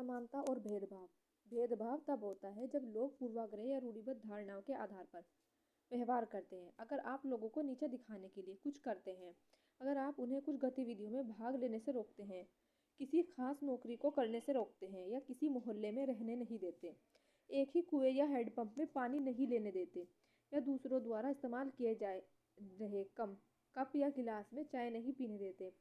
असमानता और भेदभाव। भेदभाव तब होता है जब लोग पूर्वाग्रह या रूढ़िबद्ध धारणाओं के आधार पर व्यवहार करते हैं। अगर आप लोगों को नीचा दिखाने के लिए कुछ करते हैं, अगर आप उन्हें कुछ गतिविधियों में भाग लेने से रोकते हैं, किसी खास नौकरी को करने से रोकते हैं या किसी मोहल्ले में रहने नहीं देते, एक ही कुएं या हैंडपंप में पानी नहीं लेने देते या दूसरों द्वारा इस्तेमाल किए जाए रहे कप या गिलास में चाय नहीं पीने देते,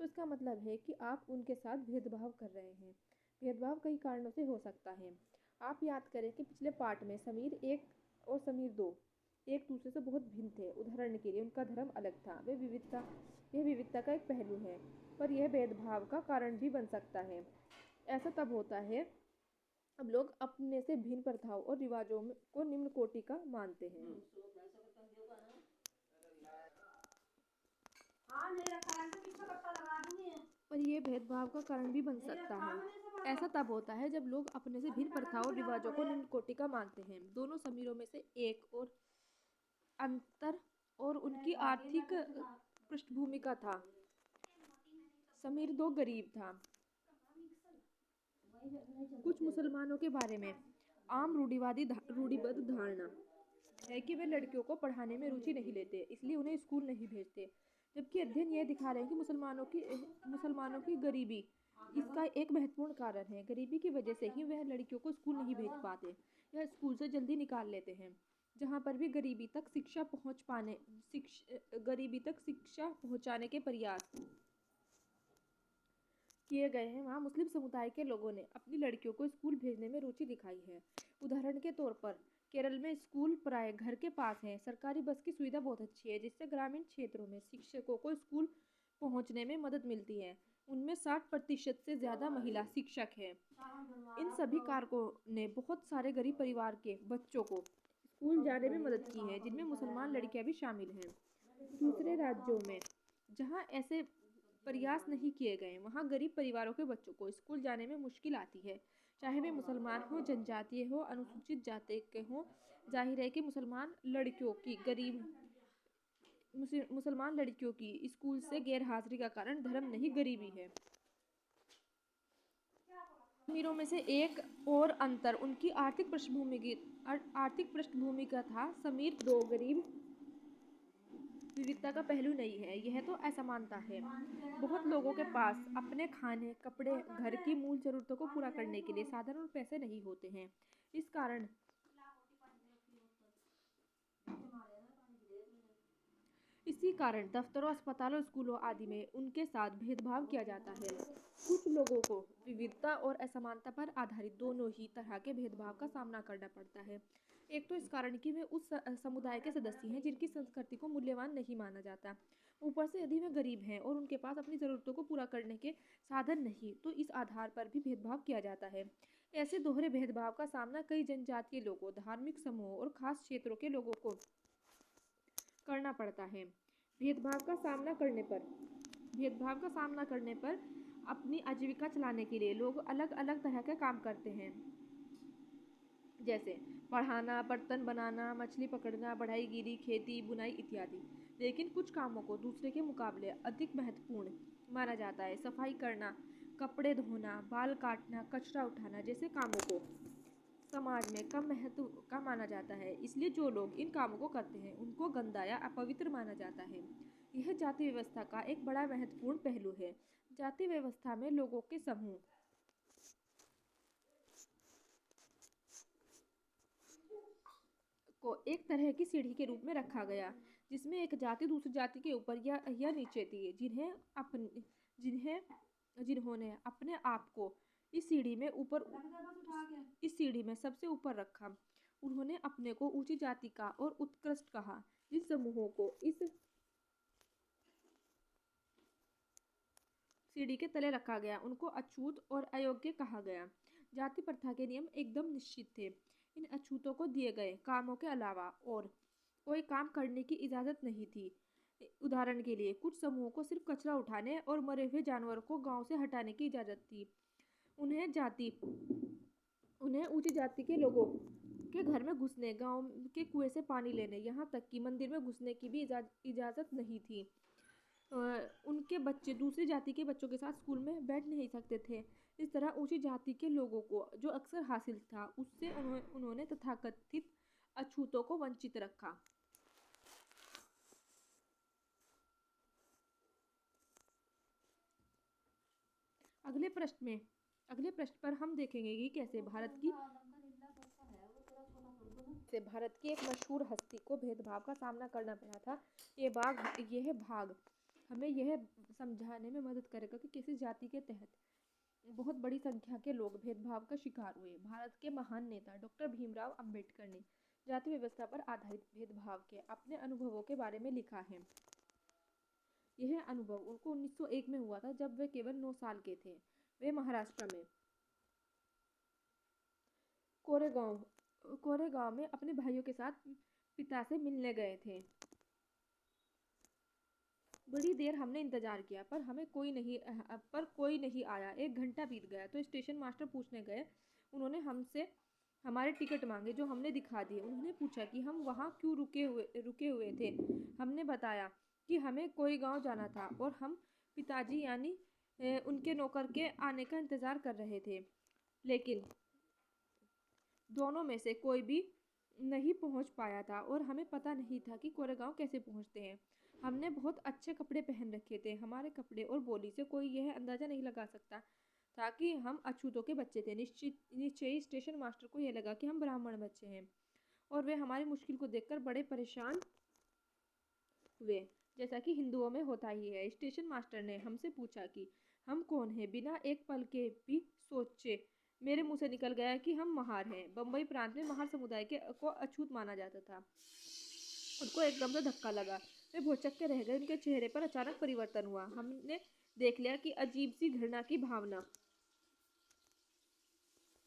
तो इसका मतलब है कि आप उनके साथ भेदभाव कर रहे हैं। भेदभाव कई कारणों से हो सकता है। आप याद करें कि पिछले पार्ट में समीर 1 और समीर 2 एक दूसरे से बहुत भिन्न थे। उदाहरण के लिए उनका धर्म अलग था। यह विविधता का एक पहलू है, पर यह भेदभाव का कारण भी बन सकता है। ऐसा तब होता है अब लोग अपने से भिन्न प्रथाओं और रिवाजों को निम्न कोटि का मानते हैं। और ये भेदभाव का कारण भी बन सकता है। ऐसा तब होता है जब लोग अपने से भिन्न प्रथाओं और रिवाजों को निम्न कोटि का मानते हैं। दोनों समीरों में से एक और अंतर और उनकी आर्थिक पृष्ठभूमि का था। समीर 2 गरीब था। कुछ मुसलमानों के बारे में आम रूढ़िबद्ध धारणा है कि वे लड़कियों को पढ़ाने में रुचि नहीं लेते, इसलिए उन्हें स्कूल नहीं भेजते। जबकि अध्ययन यह दिखा रहे हैं कि मुसलमानों की गरीबी इसका एक महत्वपूर्ण कारण है। गरीबी की वजह से ही वह लड़कियों को स्कूल नहीं भेज पाते या स्कूल से जल्दी निकाल लेते हैं। जहाँ पर भी गरीबी तक शिक्षा पहुँचाने के प्रयास किए गए हैं, वहाँ मुस्लिम समुदाय के लोगों ने अपनी लड़कियों को स्कूल भेजने में रुचि दिखाई है। उदाहरण के तौर पर केरल में स्कूल प्राय घर के पास हैं। सरकारी बस की सुविधा बहुत अच्छी है, जिससे ग्रामीण क्षेत्रों में शिक्षकों को स्कूल पहुंचने में मदद मिलती है। उनमें 60% से ज़्यादा महिला शिक्षक हैं। इन सभी कारकों ने बहुत सारे गरीब परिवार के बच्चों को स्कूल जाने में मदद की है, जिनमें मुसलमान लड़कियां भी शामिल हैं। दूसरे राज्यों में जहां ऐसे प्रयास नहीं किए गए, वहां गरीब परिवारों के बच्चों को स्कूल जाने में मुश्किल आती है, चाहे वे मुसलमान हो, जनजातीय हो, अनुसूचित जाति के हों। जाहिर है कि मुसलमान लड़कियों की स्कूल से गैर हाजिरी का कारण धर्म नहीं, गरीबी है। अमीरों में से एक और अंतर उनकी आर्थिक पृष्ठभूमि का था। समीर 2 गरीब विविधता का पहलू नहीं है, यह तो असमानता है। बहुत लोगों के पास अपने खाने, कपड़े, घर की मूल जरूरतों को पूरा करने के लिए साधन और पैसे नहीं होते हैं। इसी कारण दफ्तरों, अस्पतालों, स्कूलों आदि में उनके साथ भेदभाव किया जाता है। कुछ लोगों को विविधता और असमानता पर आधारित दोनों ही तरह के भेदभाव का सामना करना पड़ता है। एक तो इस कारण कि वे उस समुदाय के सदस्य हैं जिनकी संस्कृति को मूल्यवान नहीं माना जाता। ऊपर से यदि वे गरीब हैं और उनके पास अपनी ज़रूरतों को पूरा करने के साधन नहीं, तो इस आधार पर भी भेदभाव किया जाता है। ऐसे दोहरे भेदभाव का सामना कई जनजातीय लोगों, धार्मिक समूहों और खास क्षेत्रों के लोगों को करना पड़ता है। भेदभाव का सामना करने पर अपनी आजीविका चलाने के लिए लोग अलग अलग तरह के काम करते हैं, जैसे पढ़ाना, बर्तन बनाना, मछली पकड़ना, बढ़ईगिरी, खेती, बुनाई इत्यादि। लेकिन कुछ कामों को दूसरे के मुकाबले अधिक महत्वपूर्ण माना जाता है। सफाई करना, कपड़े धोना, बाल काटना, कचरा उठाना जैसे कामों को समाज में कम महत्व का माना जाता है, इसलिए जो लोग इन कामों को करते हैं उनको गंदा या अपवित्र माना जाता है। यह जाति व्यवस्था का एक बड़ा महत्वपूर्ण पहलू है। जाति व्यवस्था में लोगों के समूह को एक तरह की सीढ़ी के रूप में रखा गया, जिसमें एक जाति दूसरी जाति के ऊपर या नीचे थी। जिन्होंने अपने आप को इस सीढ़ी में सबसे ऊपर रखा, उन्होंने अपने को ऊंची जाति का और उत्कृष्ट कहा। जिन समूहों को इस सीढ़ी के तले रखा गया, उनको अछूत और अयोग्य कहा गया। जाति प्रथा के नियम एकदम निश्चित थे। इन अछूतों को दिए गए कामों के अलावा और कोई काम करने की इजाजत नहीं थी। उदाहरण के लिए कुछ समूहों को सिर्फ कचरा उठाने और मरे हुए जानवरों को गांव से हटाने की इजाजत थी। उन्हें ऊंची जाति के लोगों के घर में घुसने, गांव के कुएं से पानी लेने, यहाँ तक कि मंदिर में घुसने की भी इजाजत नहीं थी। उनके बच्चे दूसरी जाति के बच्चों के साथ स्कूल में बैठ नहीं सकते थे। इस तरह ऊंची जाति के लोगों को जो अक्सर हासिल था उससे उन्होंने तथाकथित अछूतों को वंचित रखा। अगले प्रश्न पर हम देखेंगे कि कैसे भारत की एक मशहूर हस्ती को भेदभाव का सामना करना पड़ा था। यह भाग हमें यह समझाने में मदद करेगा कि किसी जाति के तहत बहुत बड़ी संख्या के लोग भेदभाव का शिकार हुए। भारत के महान नेता डॉक्टर भीमराव अंबेडकर ने जाति व्यवस्था पर आधारित भेदभाव के अपने अनुभवों के बारे में लिखा है। यह अनुभव उनको 1901 में हुआ था, जब वे केवल 9 साल के थे। वे महाराष्ट्र में कोरेगांव में अपने भाइयों के साथ पिता से मिलने गए थे। बड़ी देर हमने इंतजार किया पर कोई नहीं आया। 1 घंटा बीत गया तो स्टेशन मास्टर पूछने गए। उन्होंने हमसे हमारे टिकट मांगे जो हमने दिखा दिए। उन्होंने पूछा कि हम वहाँ क्यों रुके हुए थे। हमने बताया कि हमें कोरेगांव जाना था और हम पिताजी यानी उनके नौकर के आने का इंतजार कर रहे थे, लेकिन दोनों में से कोई भी नहीं पहुंच पाया था और हमें पता नहीं था कि कोरेगांव कैसे पहुंचते हैं। हमने बहुत अच्छे कपड़े पहन रखे थे। हमारे कपड़े और बोली से कोई यह अंदाजा नहीं लगा सकता था कि हम अछूतों के बच्चे थे। निश्चय स्टेशन मास्टर को यह लगा कि हम ब्राह्मण बच्चे हैं और वे हमारी मुश्किल को देखकर बड़े परेशान हुए, जैसा कि हिंदुओं में होता ही है। स्टेशन मास्टर ने हमसे पूछा कि हम कौन हैं। बिना एक पल के भी सोचे मेरे मुंह से निकल गया कि हम महार हैं। बम्बई प्रांत में महार समुदाय को अछूत माना जाता था। उनको एकदम से धक्का लगा। वे भौचक्के रह गए। उनके चेहरे पर अचानक परिवर्तन हुआ। हमने देख लिया कि अजीब सी घृणा की भावना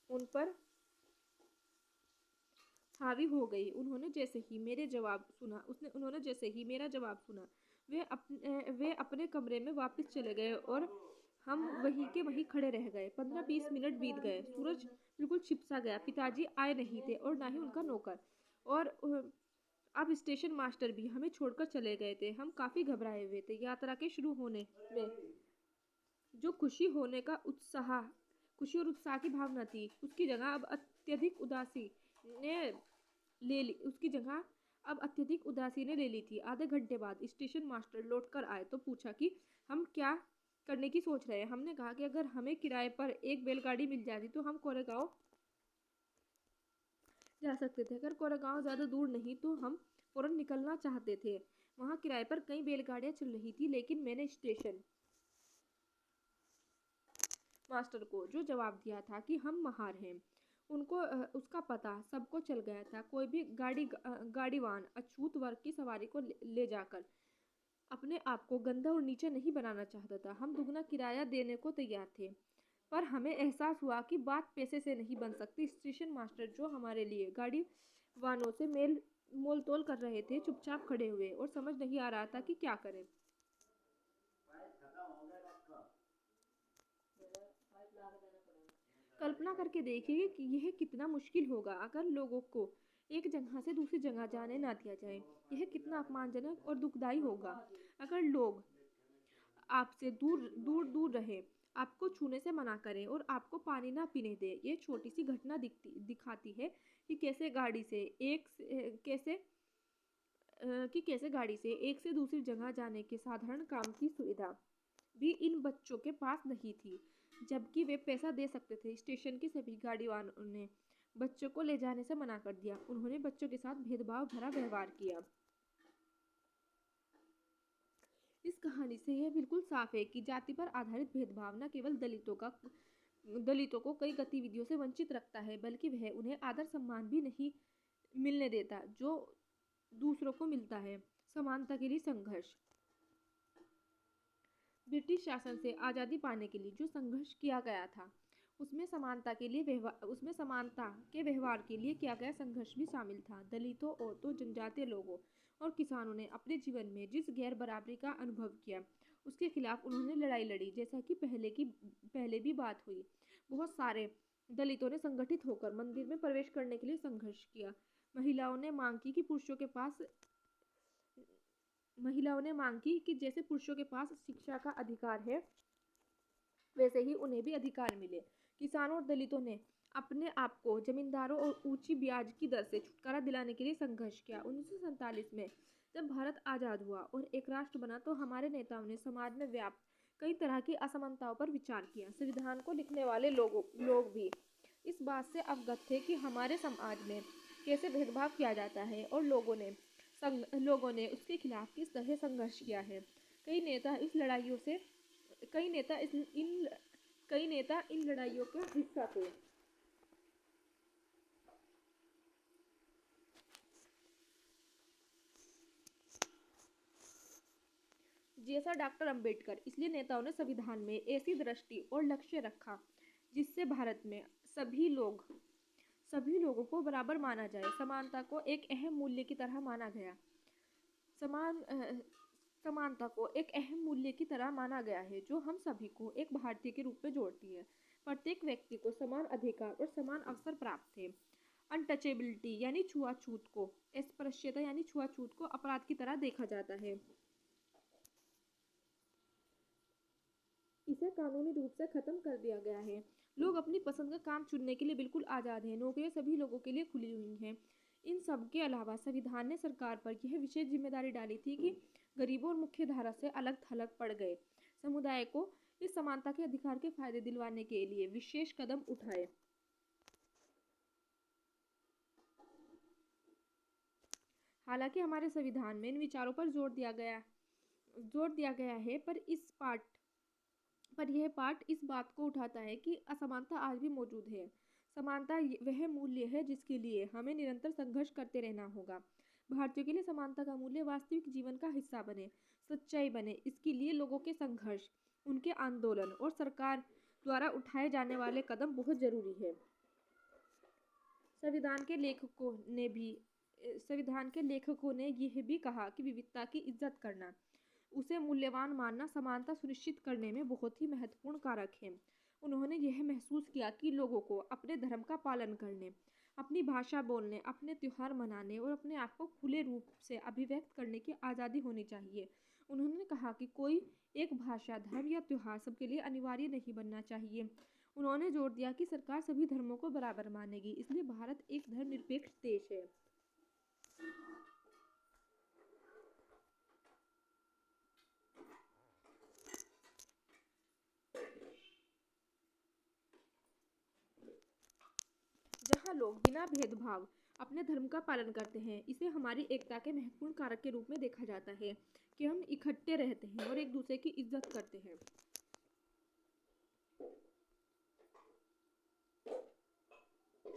उन पर हावी हो गई। उन्होंने जैसे ही मेरा जवाब सुना वे अपने कमरे में वापस चले गए और हम वहीं के वहीं खड़े रह गए। 15-20 मिनट बीत गए। सूरज बिल्कुल छिप सा गया। पिताजी आए नहीं थे और ना ही उनका नौकर, और अब स्टेशन मास्टर भी हमें छोड़कर चले गए थे। हम काफी घबराए हुए थे। यात्रा के शुरू होने में जो खुशी और उत्साह की भावना थी, उसकी जगह अब अत्यधिक उदासी ने ले ली थी। आधे घंटे बाद स्टेशन मास्टर लौटकर आए तो पूछा कि हम क्या करने की सोच रहे हैं। हमने कहा कि अगर हमें किराए पर एक बैलगाड़ी मिल जाती तो हम कोरेगांव जा सकते थे। अगर कोरेगांव ज्यादा दूर नहीं तो हम फौरन निकलना चाहते थे। वहां किराए पर कई बैलगाड़ियां चल रही थी, लेकिन मैंने स्टेशन मास्टर को जो जवाब दिया था कि हम महार हैं, उसका पता सबको चल गया था। कोई भी गाड़ीवान अछूत वर्ग की सवारी को ले जाकर अपने आप को गंदा और नीचे नहीं बनाना चाहता था। हम दुगना किराया देने को तैयार थे, पर हमें एहसास हुआ कि बात पैसे से नहीं बन सकती। स्टेशन मास्टर जो हमारे लिए गाड़ी वालों से मोल तोल कर रहे थे, चुपचाप खड़े हुए और समझ नहीं आ रहा था कि क्या करें। कल्पना करके देखिए कि यह कितना मुश्किल होगा अगर लोगों को एक जगह से दूसरी जगह जाने ना दिया जाए। यह कितना अपमानजनक और दुखदाई होगा अगर लोग आपसे दूर रहे, आपको छूने से मना करें और आपको पानी ना पीने दें। ये छोटी सी घटना दिखाती है कि कैसे गाड़ी से एक से दूसरी जगह जाने के साधारण काम की सुविधा भी इन बच्चों के पास नहीं थी, जबकि वे पैसा दे सकते थे। स्टेशन के सभी गाड़ीवालों ने बच्चों को ले जाने से मना कर दिया। उन्होंने बच्चों के साथ भेदभाव भरा व्यवहार किया। इस कहानी से यह बिल्कुल साफ है कि जाति पर आधारित भेदभाव न केवल दलितों को कई गतिविधियों से वंचित रखता है, बल्कि वह उन्हें आदर सम्मान भी नहीं मिलने देता जो दूसरों को मिलता है। समानता के लिए संघर्ष। ब्रिटिश शासन से आज़ादी पाने के लिए जो संघर्ष किया गया था, उसमें समानता के व्यवहार के लिए किया गया संघर्ष भी शामिल था। दलितों, औरतों, जनजातीय लोगों और किसानों ने अपने जीवन में जिस गैर बराबरी का अनुभव किया, उसके खिलाफ उन्होंने लड़ाई लड़ी। जैसा कि पहले भी बात हुई, बहुत सारे दलितों ने संगठित होकर मंदिर में प्रवेश करने के लिए संघर्ष किया। महिलाओं ने मांग की कि जैसे पुरुषों के पास शिक्षा का अधिकार है, वैसे ही उन्हें भी अधिकार मिले। किसानों और दलितों ने अपने आप को जमींदारों और ऊंची ब्याज की दर से छुटकारा दिलाने के लिए संघर्ष किया। 1947 में जब भारत आजाद हुआ और एक राष्ट्र बना तो हमारे नेताओं ने समाज में व्याप्त कई तरह की असमानताओं पर विचार किया। संविधान को लिखने वाले लोग भी इस बात से अवगत थे कि हमारे समाज में कैसे भेदभाव किया जाता है और लोगों ने उसके खिलाफ किस तरह संघर्ष किया है। कई नेता इस लड़ाइयों से कई नेता इस इन कई नेता इन लड़ाइयों का हिस्सा थे। जैसा डॉक्टर अंबेडकर, इसलिए नेताओं ने संविधान में ऐसी दृष्टि और लक्ष्य रखा जिससे भारत में सभी लोगों को बराबर माना जाए। समानता को एक अहम मूल्य की तरह माना गया। समानता को एक अहम मूल्य की तरह माना गया है जो हम सभी को एक भारतीय के रूप में जोड़ती है। प्रत्येक व्यक्ति को समान अधिकार और समान अवसर प्राप्त थे। अनटचेबिलिटी यानी छुआछूत को, अस्पृश्यता यानी छुआछूत को अपराध की तरह देखा जाता है। इसे कानूनी रूप से खत्म कर दिया गया है। लोग अपनी पसंद का काम चुनने के लिए बिल्कुल आज़ाद हैं। नौकरियां सभी लोगों के लिए खुली हुई हैं। इन सब के अलावा संविधान ने सरकार पर यह विशेष जिम्मेदारी डाली थी कि गरीबों और मुख्य धारा से अलग थलग पड़ गए समुदाय को इस समानता के अधिकार के फायदे दिलवाने के लिए विशेष कदम उठाए। हालांकि हमारे संविधान में इन विचारों पर जोर दिया गया है, पर यह पाठ इस बात को उठाता है कि असमानता आज भी मौजूद है। समानता वह मूल्य है जिसके लिए हमें निरंतर संघर्ष करते रहना होगा। भारतीयों के लिए समानता का मूल्य वास्तविक जीवन का हिस्सा बने, सच्चाई बने। इसके लिए लोगों के संघर्ष, उनके आंदोलन और सरकार द्वारा उठाए जाने वाले कदम बहुत जरूरी है। संविधान के लेखकों ने यह भी कहा कि विविधता की इज्जत करना, उसे मूल्यवान मानना समानता सुनिश्चित करने में बहुत ही महत्वपूर्ण कारक है। उन्होंने यह महसूस किया कि लोगों को अपने धर्म का पालन करने, अपनी भाषा बोलने, अपने त्योहार मनाने और अपने आप को खुले रूप से अभिव्यक्त करने की आज़ादी होनी चाहिए। उन्होंने कहा कि कोई एक भाषा, धर्म या त्योहार सबके लिए अनिवार्य नहीं बनना चाहिए। उन्होंने जोर दिया कि सरकार सभी धर्मों को बराबर मानेगी, इसलिए भारत एक धर्मनिरपेक्ष देश है। जहाँ लोग बिना भेदभाव अपने धर्म का पालन करते हैं। इसे हमारी एकता के महत्वपूर्ण कारक के रूप में देखा जाता है कि हम इकट्ठे रहते हैं और एक दूसरे की इज्जत करते हैं।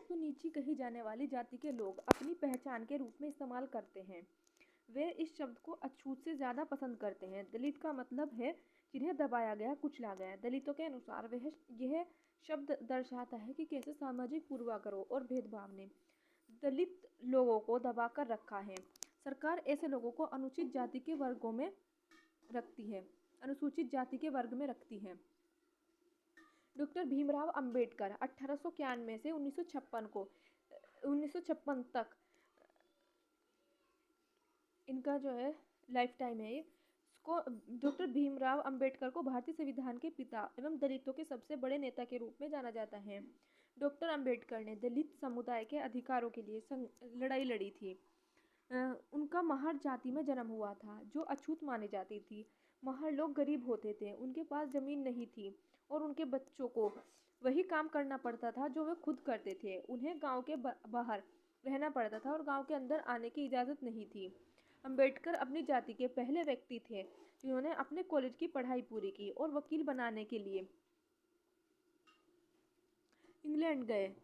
तो नीची कही जाने वाली जाति के लोग अपनी पहचान के रूप में इस्तेमाल करते हैं। वे इस शब्द को अछूत से ज़्यादा पसंद करते हैं। दलित का मतलब है जिन्हें दबाया गया, कुचला गया। दलितों के अनुसार यह शब्द दर्शाता है कि कैसे सामाजिक पूर्वाग्रहों और भेदभाव ने दलित लोगों को दबाकर रखा है। सरकार ऐसे लोगों को अनुसूचित जाति के वर्ग में रखती है। डॉक्टर भीमराव अंबेडकर 1891 से 1956 तक इनका जो है लाइफ टाइम है। इसको डॉक्टर भीमराव अंबेडकर को भारतीय संविधान के पिता एवं दलितों के सबसे बड़े नेता के रूप में जाना जाता है। डॉक्टर अंबेडकर ने दलित समुदाय के अधिकारों के लिए लड़ाई लड़ी थी। उनका महार जाति में जन्म हुआ था जो अछूत मानी जाती थी। महार लोग गरीब होते थे, उनके पास जमीन नहीं थी और उनके बच्चों को वही काम करना पड़ता था जो वे खुद करते थे। उन्हें गांव के बाहर रहना पड़ता था और गांव के अंदर आने की इजाज़त नहीं थी। अंबेडकर अपनी जाति के पहले व्यक्ति थे जिन्होंने अपने कॉलेज की पढ़ाई पूरी की और वकील बनाने के लिए इंग्लैंड गए।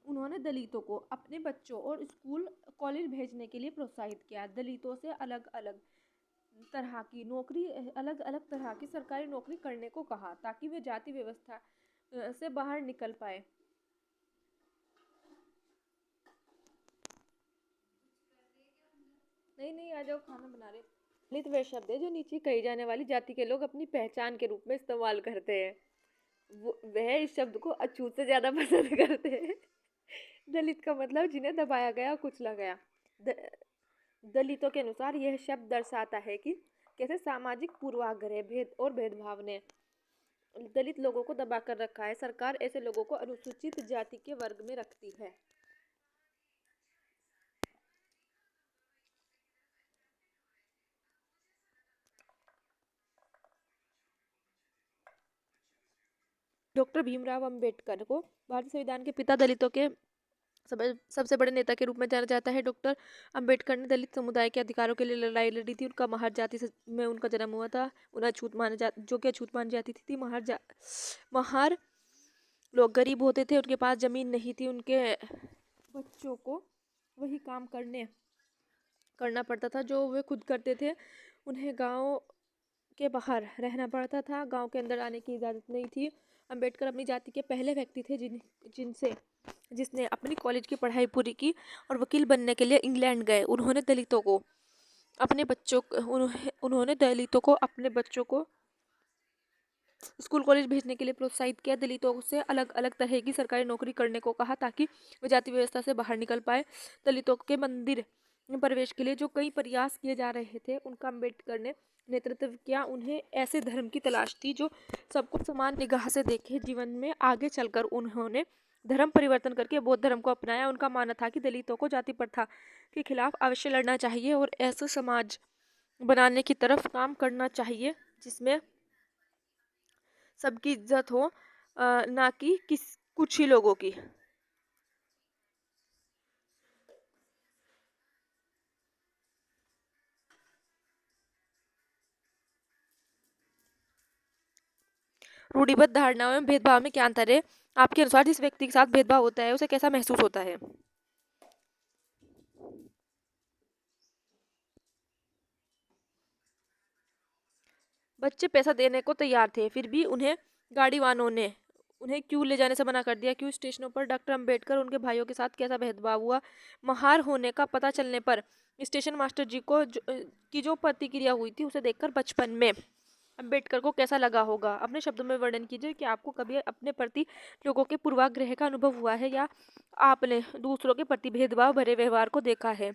उन्होंने दलितों को अपने बच्चों और स्कूल कॉलेज भेजने के लिए प्रोत्साहित किया। दलितों से अलग अलग तरह की सरकारी नौकरी करने को कहा ताकि वे जाति व्यवस्था से बाहर निकल पाए। नहीं आ जाओ, खाना बना रहे। दलित वह शब्द है जो नीचे कही जाने वाली जाति के लोग अपनी पहचान के रूप में इस्तेमाल करते हैं। वह इस शब्द को अछूत से ज्यादा पसंद करते हैं। दलित का मतलब जिन्हें दबाया गया, कुचला गया। दलितों के अनुसार यह शब्द दर्शाता है कि कैसे सामाजिक पूर्वाग्रह, भेदभाव ने दलित लोगों को दबा कर रखा है। सरकार ऐसे लोगों को अनुसूचित जाति के वर्ग में रखती है। डॉक्टर भीमराव अंबेडकर को भारतीय संविधान के पिता, दलितों के सबसे बड़े नेता के रूप में जाना जाता है। डॉक्टर अंबेडकर ने दलित समुदाय के अधिकारों के लिए लड़ाई लड़ी थी। उनका महार जाति में उनका जन्म हुआ था। उन्हें अछूत माना जा जो कि अछूत मानी जाती थी। महार लोग गरीब होते थे, उनके पास जमीन नहीं थी, उनके बच्चों को वही काम करना पड़ता था जो वे खुद करते थे। उन्हें गांव के बाहर रहना पड़ता था, गांव के अंदर आने की इजाज़त नहीं थी। अंबेडकर अपनी जाति के पहले व्यक्ति थे जिसने अपनी कॉलेज की पढ़ाई पूरी की और वकील बनने के लिए इंग्लैंड गए। उन्होंने दलितों को अपने बच्चों को स्कूल कॉलेज भेजने के लिए प्रोत्साहित किया। दलितों से अलग अलग तरह की सरकारी नौकरी करने को कहा ताकि वे जाति व्यवस्था से बाहर निकल पाए। दलितों के मंदिर प्रवेश के लिए जो कई प्रयास किए जा रहे थे, उनका अंबेडकर ने नेतृत्व किया। उन्हें ऐसे धर्म की तलाश थी जो सबको समान निगाह से देखे। जीवन में आगे चलकर उन्होंने धर्म परिवर्तन करके बौद्ध धर्म को अपनाया। उनका मानना था कि दलितों को जाति प्रथा के खिलाफ अवश्य लड़ना चाहिए और ऐसा समाज बनाने की तरफ काम करना चाहिए जिसमें सबकी इज्जत हो, ना कि कुछ ही लोगों की। रूढ़िबद्ध धारणाओं में भेदभाव में क्या अंतर है? आपके अनुसार जिस व्यक्ति के साथ भेदभाव होता है उसे कैसा महसूस होता है? बच्चे पैसा देने को तैयार थे, फिर भी उन्हें गाड़ी वालों ने उन्हें क्यों ले जाने से मना कर दिया? क्यों स्टेशनों पर डॉक्टर अंबेडकर उनके भाइयों के साथ कैसा भेदभाव हुआ? महार होने का पता चलने पर स्टेशन मास्टर जी को की जो प्रतिक्रिया हुई थी उसे देखकर बचपन में अंबेडकर को कैसा लगा होगा? अपने शब्दों में वर्णन कीजिए कि आपको कभी अपने प्रति लोगों के पूर्वाग्रह का अनुभव हुआ है या आपने दूसरों के प्रति भेदभाव भरे व्यवहार को देखा है,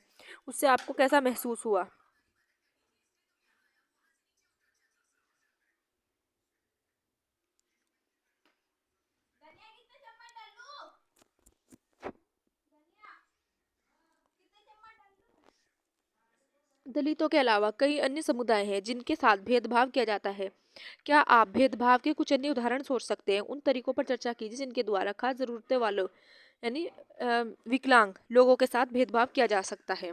उससे आपको कैसा महसूस हुआ? दलितों के अलावा कई अन्य समुदाय हैं जिनके साथ भेदभाव किया जाता है। क्या आप भेदभाव के कुछ अन्य उदाहरण सोच सकते हैं? उन तरीकों पर चर्चा कीजिए जिनके द्वारा खास जरूरतें वालों यानी विकलांग लोगों के साथ भेदभाव किया जा सकता है।